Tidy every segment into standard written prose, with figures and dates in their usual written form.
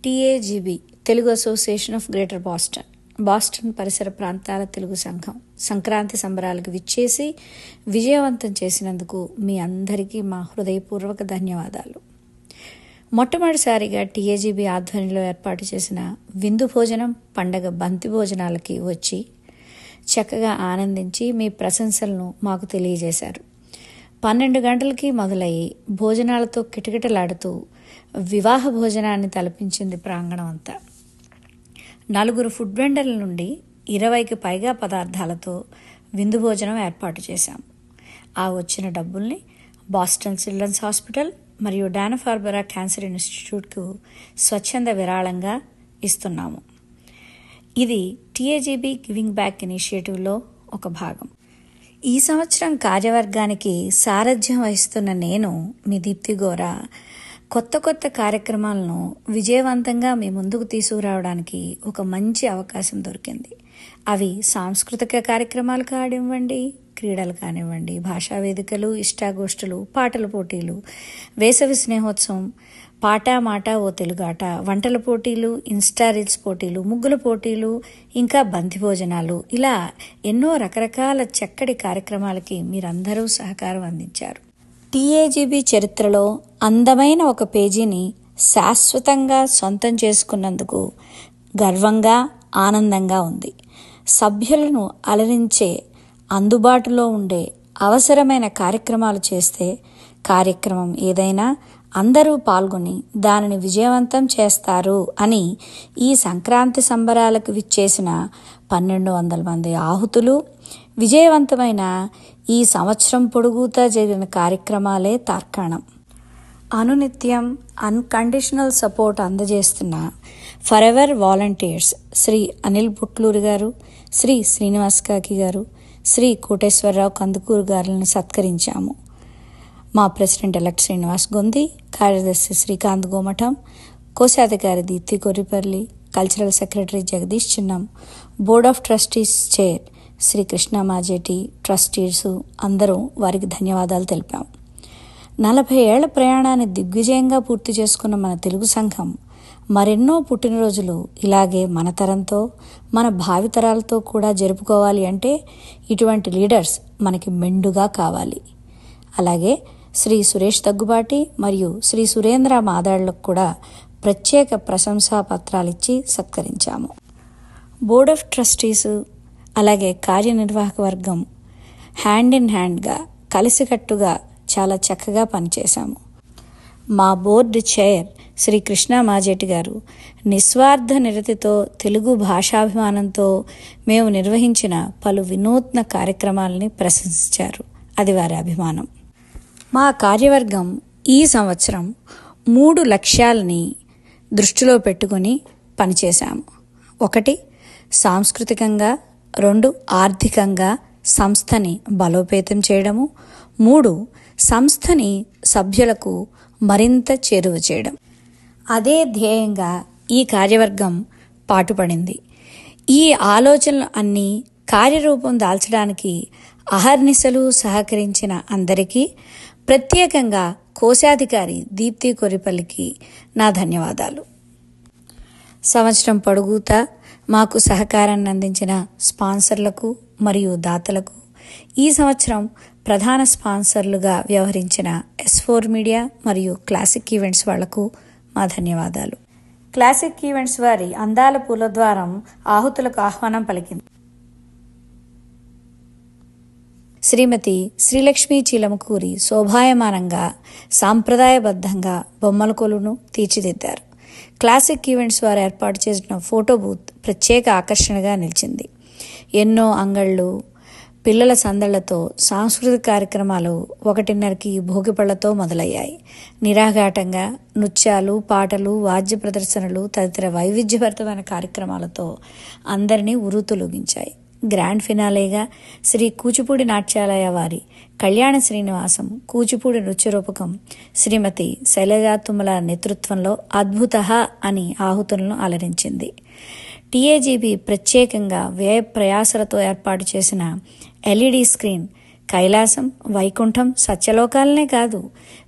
టీఏజీబీ Telugu association of greater Boston పరిసర ప్రాంతాల తెలుగు సంఘం సంక్రాంతి సంబరాలకు విచ్చేసి విజయవంతం చేసినందుకు మీ అందరికీ మా హృదయపూర్వక ధన్యవాదాలు. మొట్టమొదటిసారిగా టీఏజీబీ ఆధ్వర్యంలో ఏర్పాటు చేసిన విందు భోజనం పండగ బంతి భోజనాలకి వచ్చి చక్కగా ఆనందించి మీ ప్రశంసలను మాకు తెలియజేశారు. 12 గంటలకి మొదలయ్యి భోజనాలతో కిటకిటలాడుతూ వివాహ భోజనాన్ని తలపించింది ప్రాంగణం అంతా. 4 ఫుడ్ వెండర్ల నుండి 20కి పైగా పదార్థాలతో విందు భోజనం ఏర్పాటు చేశాం. ఆ వచ్చిన డబ్బుల్ని బాస్టన్ చిల్డ్రన్స్ హాస్పిటల్ మరియు డానా-ఫార్బరా క్యాన్సర్ ఇన్స్టిట్యూట్కు స్వచ్ఛంద విరాళంగా ఇస్తున్నాము. ఇది టీఏజీబీ గివింగ్ బ్యాక్ ఇనిషియేటివ్లో ఒక భాగం. ఈ సంవత్సరం కార్యవర్గానికి సారథ్యం వహిస్తున్న నేను, మీ దీప్తి గోరా, కొత్త కార్యక్రమాలను విజయవంతంగా మీ ముందుకు తీసుకురావడానికి ఒక మంచి అవకాశం దొరికింది. అవి సాంస్కృతిక కార్యక్రమాలు కానివ్వండి, క్రీడలు కానివ్వండి, భాషా వేదికలు, ఇష్టాగోష్ఠులు, పాటల పోటీలు, వేసవి స్నేహోత్సవం, పాటా మాటా ఓ తెలుగాట, వంటల పోటీలు, ఇన్స్టా రీల్స్ పోటీలు, ముగ్గుల పోటీలు, ఇంకా బంతి భోజనాలు, ఇలా ఎన్నో రకరకాల చక్కటి కార్యక్రమాలకి మీరందరూ సహకారం అందించారు. టీఏజీబీ చరిత్రలో అందమైన ఒక పేజీని శాశ్వతంగా సొంతం చేసుకున్నందుకు గర్వంగా, ఆనందంగా ఉంది. సభ్యులను అలరించే, అందుబాటులో ఉండే, అవసరమైన కార్యక్రమాలు చేస్తే కార్యక్రమం ఏదైనా అందరూ పాల్గొని దానిని విజయవంతం చేస్తారు అని ఈ సంక్రాంతి సంబరాలకు విచ్చేసిన 1200 మంది ఆహుతులు, విజయవంతమైన ఈ సంవత్సరం పొడుగుతా జరిగిన కార్యక్రమాలే తార్కాణం. అనునిత్యం అన్కండిషనల్ సపోర్ట్ అందజేస్తున్న ఫరెవర్ వాలంటీర్స్ శ్రీ అనిల్ పుట్లూరి గారు, శ్రీ శ్రీనివాస్ కాకి గారు, శ్రీ కోటేశ్వరరావు కందుకూరు గారులను సత్కరించాము. మా ప్రెసిడెంట్ ఎలక్ట్ శ్రీనివాస్ గొంది, కార్యదర్శి శ్రీకాంత్ గోమఠం, కోశాధికారి Deepti Korripalli, cultural secretary Jagadish Chinnam, board of trustees chair Shri Krishna Majeti, trustees అందరూ వారికి ధన్యవాదాలు తెలిపాం. 40 ఏళ్ల ప్రయాణాన్ని దిగ్విజయంగా పూర్తి చేసుకున్న మన తెలుగు సంఘం మరెన్నో పుట్టినరోజులు ఇలాగే మన తరంతో, మన భావితరాలతో కూడా జరుపుకోవాలి అంటే ఇటువంటి లీడర్స్ మనకి మెండుగా కావాలి. అలాగే శ్రీ సురేష్ దగ్గుబాటి మరియు శ్రీ సురేంద్ర మాదాళ్లకు కూడా ప్రత్యేక ప్రశంసా పత్రాలిచ్చి సత్కరించాము. బోర్డ్ ఆఫ్ ట్రస్టీస్ అలాగే కార్యనిర్వాహక వర్గం హ్యాండ్ ఇన్ హ్యాండ్గా, కలిసికట్టుగా చాలా చక్కగా పనిచేశాము. మా బోర్డు చైర్ శ్రీ కృష్ణ మాజేటి గారు నిస్వార్థ నిరతితో, తెలుగు భాషాభిమానంతో మేము నిర్వహించిన పలు వినూత్న కార్యక్రమాలని ప్రశంసించారు. అది వారి అభిమానం. మా కార్యవర్గం ఈ సంవత్సరం 3 లక్ష్యాలని దృష్టిలో పెట్టుకుని పనిచేశాము. 1 సాంస్కృతికంగా, 2 ఆర్థికంగా సంస్థని బలోపేతం చేయడము, 3 సంస్థని సభ్యులకు మరింత చేరువ చేయడం. అదే ధ్యేయంగా ఈ కార్యవర్గం పాటుపడింది. ఈ ఆలోచనలు అన్నీ కార్యరూపం దాల్చడానికి అహర్నిశలు సహకరించిన అందరికీ, ప్రత్యేకంగా కోశాధికారి దీప్తి కొర్రిపల్లికి నా ధన్యవాదాలు. సంవత్సరం పొడుగుతా మాకు సహకారాన్ని అందించిన స్పాన్సర్లకు మరియు దాతలకు, ఈ సంవత్సరం ప్రధాన స్పాన్సర్లుగా వ్యవహరించిన S4 మీడియా మరియు క్లాసిక్ ఈవెంట్స్ వాళ్లకు మా ధన్యవాదాలు. క్లాసిక్ ఈవెంట్స్ వారి అందాల పూల ద్వారం ఆహుతులకు ఆహ్వానం పలికింది. శ్రీమతి శ్రీలక్ష్మీ చీలమకూరి శోభాయమానంగా, సాంప్రదాయబద్ధంగా బొమ్మల కొలువును తీర్చిదిద్దారు. క్లాసిక్ ఈవెంట్స్ వారు ఏర్పాటు చేసిన ఫోటో బూత్ ప్రత్యేక ఆకర్షణగా నిలిచింది. ఎన్నో అంగళ్ళు, పిల్లల సందళ్లతో సాంస్కృతిక కార్యక్రమాలు 1:30కి భోగిపళ్లతో మొదలయ్యాయి. నిరాఘాటంగా నృత్యాలు, పాటలు, వాద్య ప్రదర్శనలు తదితర వైవిధ్యభరితమైన కార్యక్రమాలతో అందరినీ ఉర్రూతలూగించాయి. గ్రాండ్ ఫినాలేగా శ్రీ కూచిపూడి నాట్యాలయ వారి కళ్యాణ శ్రీనివాసం కూచిపూడి నృత్యరూపకం శ్రీమతి శైలజా తుమ్మల నేతృత్వంలో అద్భుత అని ఆహుతులను అలరించింది. టీఏజీబీ ప్రత్యేకంగా వ్యయ ప్రయాసలతో ఏర్పాటు చేసిన LED స్క్రీన్ కైలాసం, వైకుంఠం, సత్యలోకాలనే కాదు,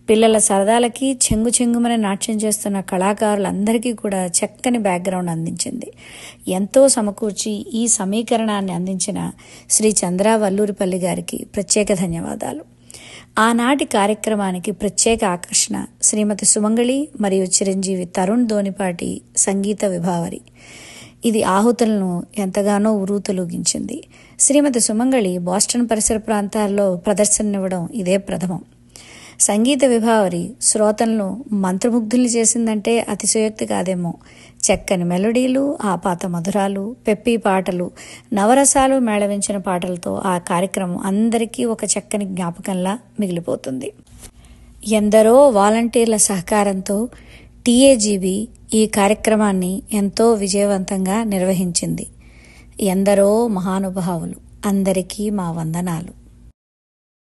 పిల్లల సరదాలకి చెంగు చెంగుమని నాట్యం చేస్తున్న కళాకారులందరికీ కూడా చక్కని బ్యాక్గ్రౌండ్ అందించింది. ఎంతో సమకూర్చి ఈ సమీకరణాన్ని అందించిన శ్రీ చంద్ర వల్లూరిపల్లి గారికి ప్రత్యేక ధన్యవాదాలు. ఆనాటి కార్యక్రమానికి ప్రత్యేక ఆకర్షణ శ్రీమతి సుమంగళి మరియు చిరంజీవి తరుణ్ ధోనిపాటి సంగీత విభావరి. ఇది ఆహుతులను ఎంతగానో ఉరూతలూగించింది. శ్రీమతి సుమంగళి బోస్టన్ పరిసర ప్రాంతాల్లో ప్రదర్శననివ్వడం ఇదే ప్రథమం. సంగీత విభావరి శ్రోతలను మంత్రముగ్ధుల్ని చేసిందంటే అతిశయోక్తి కాదేమో. చక్కని మెలోడీలు, ఆపాత మధురాలు, పెప్పి పాటలు, నవరసాలు మేళవించిన పాటలతో ఆ కార్యక్రమం అందరికీ ఒక చక్కని జ్ఞాపకంలా మిగిలిపోతుంది. ఎందరో వాలంటీర్ల సహకారంతో టీఏజీబీ ఈ కార్యక్రమాన్ని ఎంతో విజయవంతంగా నిర్వహించింది. ఎందరో మహానుభావులు, అందరికీ మా వందనాలు.